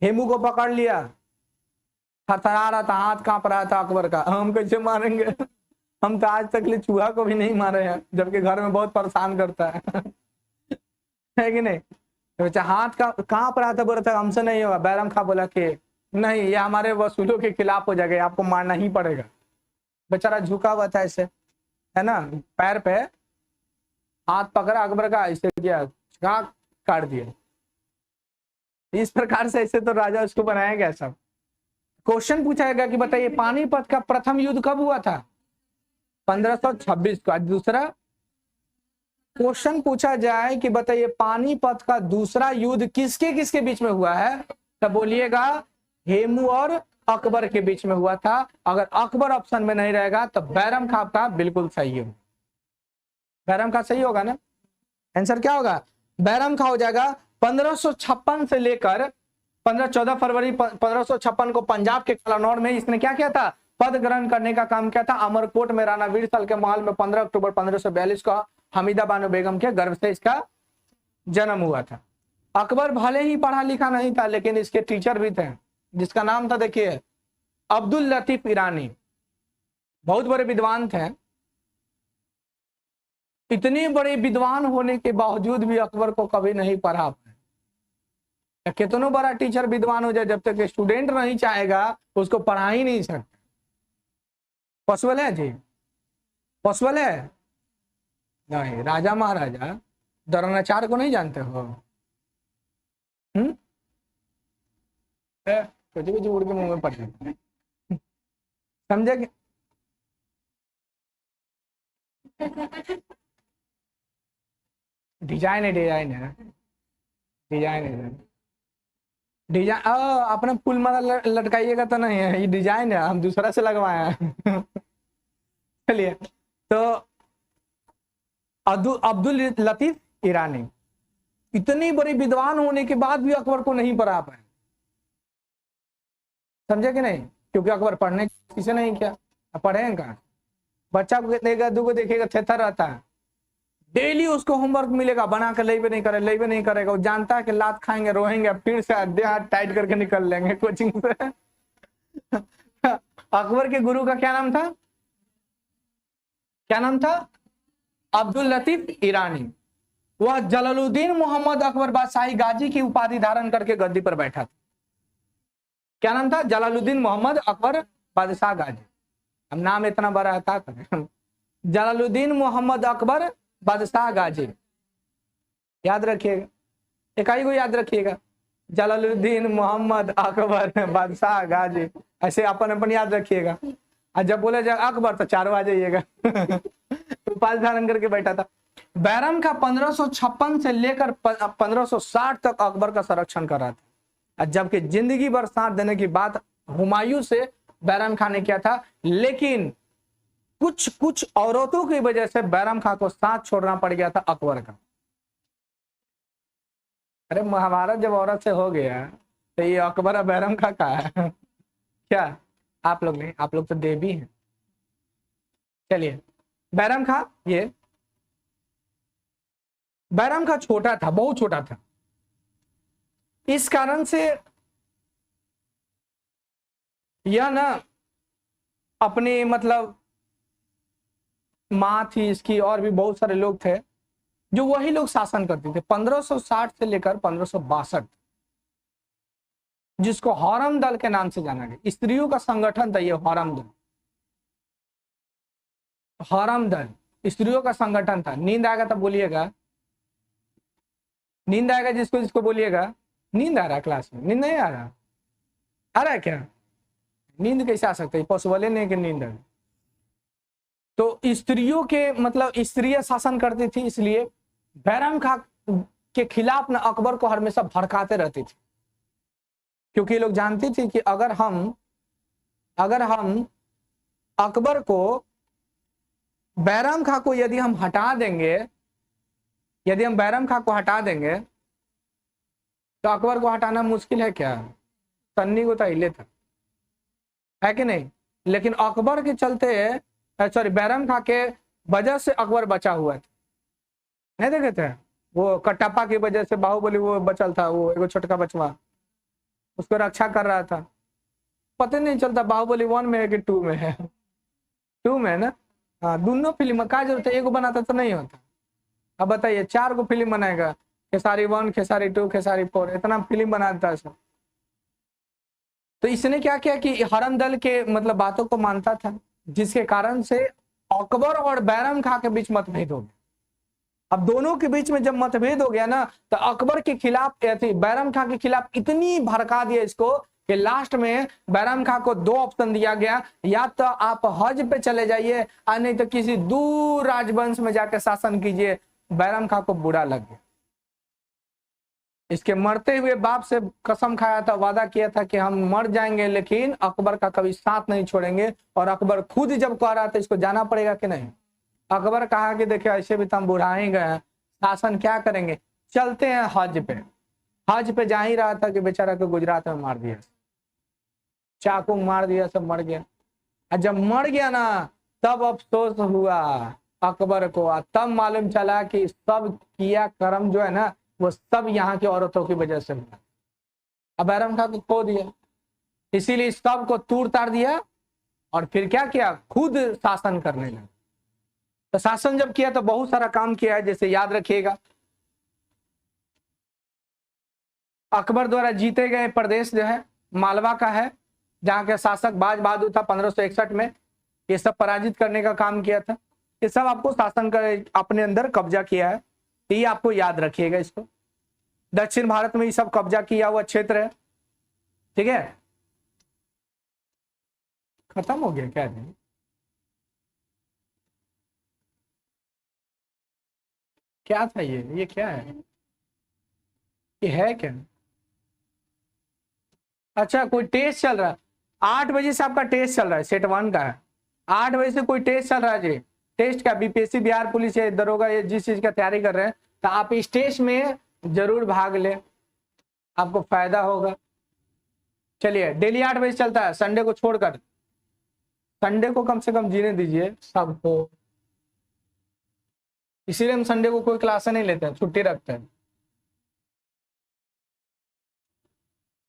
हेमू को पकड़ लिया, थरथरा रहा था, हाथ कांप रहा था अकबर का, हम कैसे मारेंगे, हम तो आज तक ले चूहा को भी नहीं मारे हैं, जबकि घर में बहुत परेशान करता है कि नहीं। तो हाथ का कांप रहा था, बोला था हमसे नहीं होगा। बैरम खा बोला कि नहीं, ये हमारे वसूलों के खिलाफ हो जाएगा, आपको मारना ही पड़ेगा। बेचारा झुका हुआ था ऐसे, है ना, पैर पे हाथ पकड़ा अकबर का, ऐसे किया, काट दिया। इस प्रकार से ऐसे तो राजा उसको बनाया गया। सब क्वेश्चन पूछा गया कि बताइए पानीपत का प्रथम युद्ध कब हुआ था? 1526 को। दूसरा क्वेश्चन पूछा जाए कि बताइए पानीपत का दूसरा युद्ध किसके किसके बीच में हुआ है, तब बोलिएगा हेमू और अकबर के बीच में हुआ था। अगर अकबर ऑप्शन में नहीं रहेगा तो बैरम खां का बिल्कुल सही होगा। बैरम खां सही होगा ना? आंसर क्या होगा? बैरम खां हो जाएगा। 1556 से लेकर 14 फरवरी 1556 को पंजाब के कलानौर में इसने क्या किया था? पद ग्रहण करने का काम किया था। अमरकोट में राणा वीरसल के महल में 15 अक्टूबर 1542 को हमीदा बानो बेगम के गर्भ से इसका जन्म हुआ था। अकबर भले ही पढ़ा लिखा नहीं था, लेकिन इसके टीचर भी थे, जिसका नाम था, देखिए, अब्दुल लतीफ ईरानी। बहुत बड़े विद्वान थे। इतने बड़े विद्वान होने के बावजूद भी अकबर को कभी नहीं पढ़ा पाए। कितनों बड़ा टीचर विद्वान हो जाए, जब तक स्टूडेंट नहीं चाहेगा उसको पढ़ा ही नहीं सकते। पॉसिबल है जी? पॉसिबल है? नहीं। राजा महाराजा द्रोणाचार्य को नहीं जानते हो? कुछ कुछ उड़ के मुंह में पड़ जाते, समझे? डिजाइन है, डिजाइन है, डिजाइन है, डिजाइन। अपने फूल माला लटकाइएगा तो नहीं है, ये डिजाइन है, हम दूसरा से लगवाए हैं। चलिए, तो अब्दुल लतीफ ईरानी इतनी बड़ी विद्वान होने के बाद भी अकबर को नहीं पढ़ा पाए। समझे कि नहीं? क्योंकि अकबर पढ़ने किसे नहीं किया, पढ़े कहाँ? बच्चा को देखेगा, दू को देखेगा, थेथर रहता है। डेली उसको होमवर्क मिलेगा, बना कर लेबे नहीं करेगा। वो जानता है कि लात खाएंगे, रोएंगे, फिर से हाथ टाइट करके निकल लेंगे कोचिंग से। अकबर के गुरु का क्या नाम था? क्या नाम था? अब्दुल लतीफ ईरानी। वह जलालुद्दीन मोहम्मद अकबर बादशाही गाजी की उपाधि धारण करके गद्दी पर बैठा था। क्या नाम था? जलालुद्दीन मोहम्मद अकबर बादशाह गाजी। अब नाम इतना बड़ा था। जलालुद्दीन मोहम्मद अकबर बादशाह गाजी, याद रखिएगा, इकाई को याद रखिएगा। जलालुद्दीन मोहम्मद अकबर बादशाह गाजी, ऐसे अपन अपन याद रखिएगा। और जब बोले जाए अकबर तो 4 आ जाइएगा। उपाधि धारण करके बैठा था। बैरम का 1556 से लेकर 1560 तक अकबर का संरक्षण कर रहा था। और जबकि जिंदगी भर साथ देने की बात हुमायूं से बैरम खां ने किया था, लेकिन कुछ औरतों की वजह से बैरम खां को साथ छोड़ना पड़ गया था अकबर का। अरे महाभारत जब औरत से हो गया तो ये अकबर और बैरम खां का है क्या? आप लोग नहीं, आप लोग तो देवी हैं। चलिए, बैरम खां, ये बैरम खां छोटा था, बहुत छोटा था। इस कारण से यह ना अपने मतलब माँ थी इसकी, और भी बहुत सारे लोग थे जो वही लोग शासन करते थे। 1560 से लेकर 1562, जिसको हॉरम दल के नाम से जाना गया। स्त्रियों का संगठन था ये हॉरम दल। हॉरम दल स्त्रियों का संगठन था। नींद आएगा तब बोलिएगा, नींद आएगा जिसको जिसको बोलिएगा। नींद आ रहा है क्लास में? नींद नहीं आ रहा? आ रहा है क्या? नींद कैसे आ सकता है, पॉसिबल नहीं कि नींद आए। तो स्त्रियों के मतलब स्त्रियां शासन करती थी, इसलिए बैरम खां के खिलाफ ना अकबर को हमेशा भड़काते रहती थी, क्योंकि ये लोग जानती थी कि अगर हम अकबर को, बैरम खां को यदि हम हटा देंगे, यदि हम बैरम खां को हटा देंगे तो अकबर को हटाना मुश्किल है क्या, सन्नी को तो हिले था, है कि नहीं। लेकिन अकबर के चलते, सॉरी बैरम खां के वजह से अकबर बचा हुआ था। नहीं देखे थे वो कटप्पा की वजह से बाहुबली वो बचल था, वो एगो छोटका बचवा उसको रक्षा कर रहा था, पता नहीं चलता बाहुबली 1 में है कि 2 में है। 2 में है ना, हाँ दोनों फिल्म का जरूरत है, एगो बनाता तो नहीं होता। अब बताइए 4 गो फिल्म बनाएगा, खेसारी 1, खेसारी 2, खेसारी 4, इतना फिल्म बनाता है सब। तो इसने क्या किया कि हरम दल के मतलब बातों को मानता था, जिसके कारण से अकबर और बैरम खां के बीच मतभेद हो गया। अब दोनों के बीच में जब मतभेद हो गया ना, तो अकबर के खिलाफ बैरम खां के खिलाफ इतनी भड़का दिया इसको कि लास्ट में बैरम खां को 2 ऑप्शन दिया गया, या तो आप हज पे चले जाइए और नहीं तो किसी दूर राजवंश में जाकर शासन कीजिए। बैरम खां को बुरा लग गया, इसके मरते हुए बाप से कसम खाया था, वादा किया था कि हम मर जाएंगे लेकिन अकबर का कभी साथ नहीं छोड़ेंगे। और अकबर खुद जब कह रहा था इसको जाना पड़ेगा कि नहीं, अकबर कहा कि देखिए ऐसे भी तो हम बुढ़ा ही गए, शासन क्या करेंगे, चलते हैं हज पे। हज पे जा ही रहा था कि बेचारा को गुजरात में मार दिया, चाकू मार दिया, सब मर गया। और जब मर गया ना तब अफसोस हुआ अकबर को, तब मालूम चला कि सब किया कर्म जो है ना वो सब यहाँ की औरतों की वजह से हुआ। अब बैरम खां को खो दिया, इसीलिए सब को तूड़ ताड़ दिया और फिर क्या किया, खुद शासन करने लगा। तो शासन जब किया तो बहुत सारा काम किया है, जैसे याद रखिएगा अकबर द्वारा जीते गए प्रदेश जो है मालवा का है, जहाँ के शासक बाज बहादुर था 1561 में, ये सब पराजित करने का काम किया था। ये सब आपको शासन कर अपने अंदर कब्जा किया है, ये आपको याद रखिएगा इसको। दक्षिण भारत में ये सब कब्जा किया हुआ क्षेत्र है, ठीक है। खत्म हो गया क्या नहीं? क्या था ये क्या है, ये है क्या? अच्छा कोई टेस्ट चल रहा है, 8 बजे से आपका टेस्ट चल रहा है, सेट 1 का है, 8 बजे से कोई टेस्ट चल रहा है जी। टेस्ट का बीपीएससी बिहार पुलिस या दरोगा या जिस चीज का तैयारी कर रहे हैं तो आप इस टेस्ट में जरूर भाग ले, आपको फायदा होगा। चलिए डेली 8 बजे चलता है, संडे को छोड़कर, संडे को कम से कम जीने दीजिए सबको, इसीलिए हम संडे को कोई क्लास नहीं लेते हैं, छुट्टी रखते हैं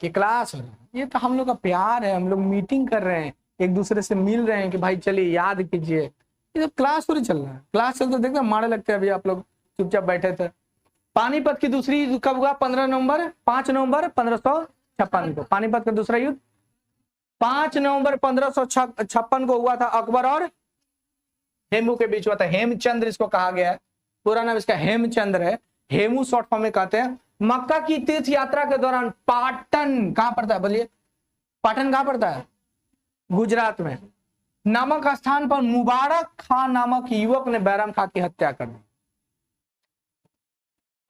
कि क्लास हो रहा है। ये तो हम लोग का प्यार है, हम लोग मीटिंग कर रहे हैं, एक दूसरे से मिल रहे हैं कि भाई चलिए याद कीजिए। ये तो क्लास थोड़ी चल रहा है, क्लास चलते देखते मारे लगते हैं। अभी आप लोग चुपचाप बैठे थे। पानीपत की दूसरी युद्ध कब हुआ? 5 नवंबर 1556 को पानीपत का दूसरा युद्ध 5 नवंबर 1556 को हुआ था। अकबर और हेमू के बीच हुआ था। हेमचंद्र इसको कहा गया है, पूरा नाम इसका हेमचंद्र है, हेमू शॉर्ट फॉर्म में कहते हैं। मक्का की तीर्थ यात्रा के दौरान पाटन कहां पड़ता है, बोलिए पाटन कहां पड़ता है? गुजरात में। नामक स्थान पर मुबारक खान नामक युवक ने बैरम खां की हत्या कर दी।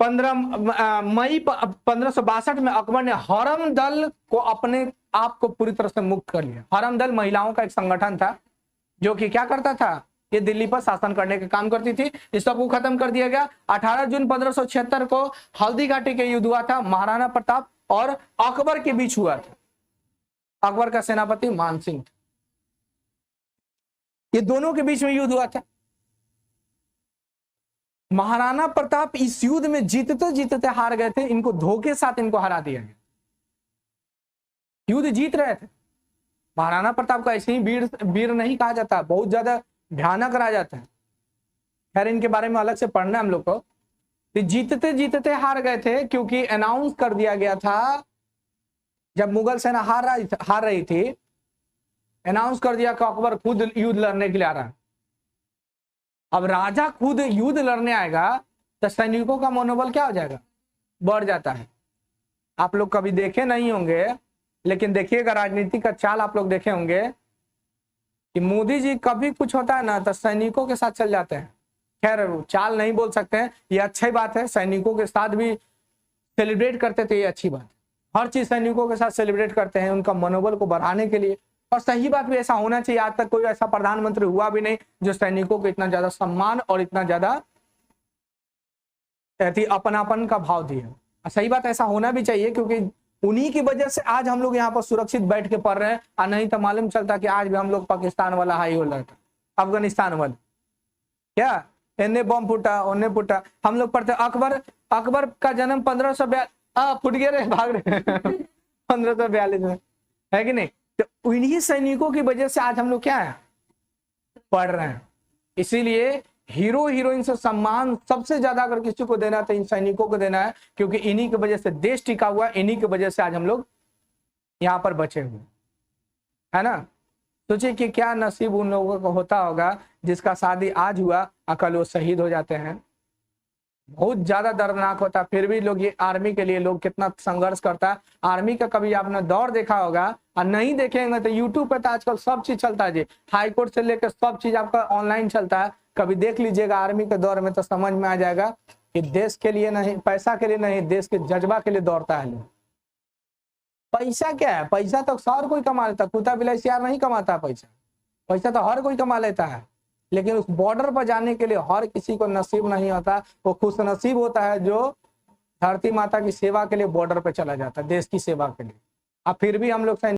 15 मई 1562 में अकबर ने हरम दल को अपने आप को पूरी तरह से मुक्त कर लिया। हरम दल महिलाओं का एक संगठन था जो कि क्या करता था, ये दिल्ली पर शासन करने का काम करती थी। इस सब को खत्म कर दिया गया। 18 जून 1576 को हल्दी घाटी के युद्ध हुआ था, महाराणा प्रताप और अकबर के बीच हुआ था। अकबर का सेनापति मानसिंह, ये दोनों के बीच में युद्ध हुआ था। महाराणा प्रताप इस युद्ध में जीतते जीतते हार गए थे, इनको धोखे साथ इनको हरा दिया गया। युद्ध जीत रहे थे। महाराणा प्रताप को ऐसे ही वीर नहीं कहा जाता, बहुत ज्यादा भयानक रहा जाता है। खैर इनके बारे में अलग से पढ़ना है हम लोग को। तो जीतते जीतते हार गए थे क्योंकि अनाउंस कर दिया गया था, जब मुगल सेना हार रही थी, अनाउंस कर दिया कि अकबर खुद युद्ध लड़ने के लिए आ रहा है। अब राजा खुद युद्ध लड़ने आएगा तो सैनिकों का मनोबल क्या हो जाएगा, बढ़ जाता है। आप लोग कभी देखे नहीं होंगे लेकिन देखिएगा राजनीति का चाल आप लोग देखे होंगे कि मोदी जी कभी कुछ होता है ना तो सैनिकों के साथ चल जाते हैं। खैर चाल नहीं बोल सकते हैं, ये अच्छी बात है, सैनिकों के साथ भी सेलिब्रेट करते थे, ये अच्छी बात है। हर चीज सैनिकों के साथ सेलिब्रेट करते हैं उनका मनोबल को बढ़ाने के लिए, और सही बात भी ऐसा होना चाहिए। आज तक कोई ऐसा प्रधानमंत्री हुआ भी नहीं जो सैनिकों को इतना ज्यादा सम्मान और इतना ज्यादा अपनापन का भाव दिया। सही बात, ऐसा होना भी चाहिए, क्योंकि उन्हीं की वजह से आज हम लोग यहाँ पर सुरक्षित बैठ के पढ़ रहे हैं, और नहीं तो मालूम चलता कि आज भी हम लोग पाकिस्तान वाला हाई हो रहा था, अफगानिस्तान वाला, क्या इन्हें बम फूटा उन्हें फूटा। हम लोग पढ़ते अकबर का जन्म 1542 फुट गए रे, भाग रहे 1542 में, है कि नहीं? तो उन्हीं सैनिकों की वजह से आज हम लोग क्या है, पढ़ रहे हैं। इसीलिए हीरो हीरोइन से सम्मान सबसे ज्यादा अगर किसी को देना है तो इन सैनिकों को देना है, क्योंकि इन्हीं की वजह से देश टिका हुआ है, इन्हीं की वजह से आज हम लोग यहाँ पर बचे हुए, है ना। सोचिए कि क्या नसीब उन लोगों का होता होगा जिसका शादी आज हुआ और कल वो शहीद हो जाते हैं। बहुत ज्यादा दर्दनाक होता है। फिर भी लोग ये आर्मी के लिए लोग कितना संघर्ष करता है। आर्मी का कभी आपने दौर देखा होगा, और नहीं देखेंगे तो यूट्यूब पे तो आजकल सब चीज चलता है जी, हाई कोर्ट से लेकर सब चीज आपका ऑनलाइन चलता है। कभी देख लीजिएगा आर्मी के दौर में तो समझ में आ जाएगा कि देश के लिए नहीं, पैसा के लिए नहीं, देश के जज्बा के लिए दौड़ता है लोग। पैसा क्या है, पैसा तो हर कोई कमा लेता, कुत्ता बिलाई सियार नहीं कमाता पैसा, पैसा तो हर कोई कमा लेता है, लेकिन उस बॉर्डर पर जाने के लिए हर किसी को नसीब नहीं होता। वो खुश नसीब होता है जो धरती माता की सेवा के लिए बॉर्डर पर चला जाता है, देश की सेवा के लिए। अब फिर भी हम लोग